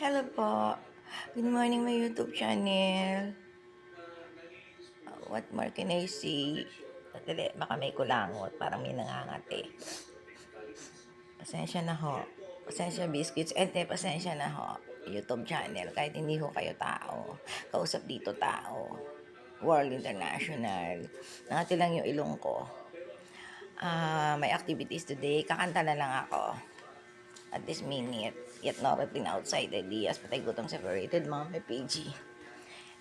Hello po. Good morning my YouTube channel. What more can I say? Dali, baka may kulangot. Parang may nangangati. Pasensya na ho. Pasensya biscuits. Pasensya na ho. YouTube channel. Kahit hindi ho kayo tao. Kausap dito tao. World International. Nangati lang yung ilong ko. May activities today. Kakanta na lang ako. At this minute, yet no routine outside ideas, patay gutom separated, mga PG.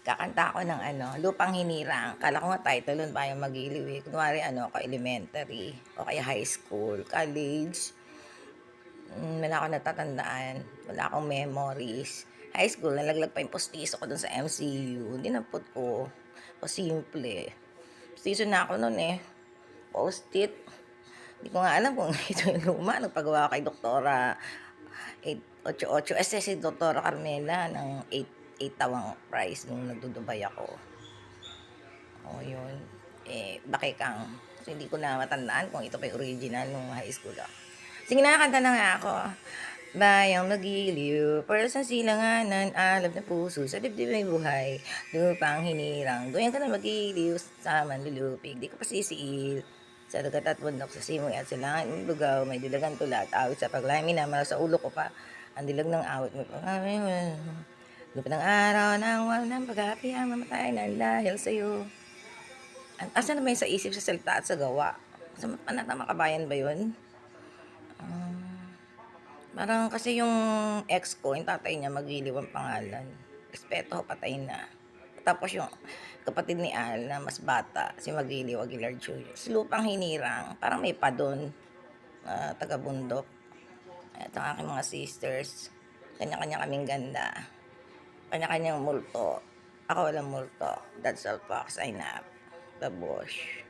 Kakanta ako ng Lupang Hinirang. Kala ko nga title nun, parang magiliw eh. Kunwari ako elementary, o kaya high school, college. Wala akong natatandaan. Wala akong memories. High school, nalaglag pa yung postiso ko dun sa MCU. Dinampot ko. O simple. Postiso na ako nun eh. Post-it. Hindi ko nga alam kung ito yung luma. Nagpagawa kay Doktora 888. Si Doktora Carmela ng 8 tawang price nung nagdudubay ako. O yun. Bakikang. So, hindi ko na matandaan kung ito pa yung original nung high school ako. Sige na, kanta na nga ako. Bayang magiliw, para sa silanganan, alab na puso, sa dibdib may buhay, lupang hinirang, doon ka na magiliw, sa manlulupig, di ka pa sisiil. Sa dagat at bundok, sa simoy at silangan, yung lugaw, may dilagan tulat, awit sa paglamin na, sa ulo ko pa, ang dilag ng awit mo. Lupit ng araw, nang walang pag-api, ang mamatay na dahil sa'yo. Asa na ba yun sa isip, sa salita at sa gawa? Sa panatang makabayan ba yun? Parang kasi yung ex ko, yung tatay niya, Magiliw ang pangalan. Respeto, patay na. Tapos yung kapatid ni Al na mas bata, si Magiliw Aguilar Jr. Si Lupang Hinirang, parang may pa doon, taga-bundok. At ang aking mga sisters, kanya-kanya kaming ganda. Kanya-kanyang multo. Ako walang multo. That's all, Fox. I nap. Babosh.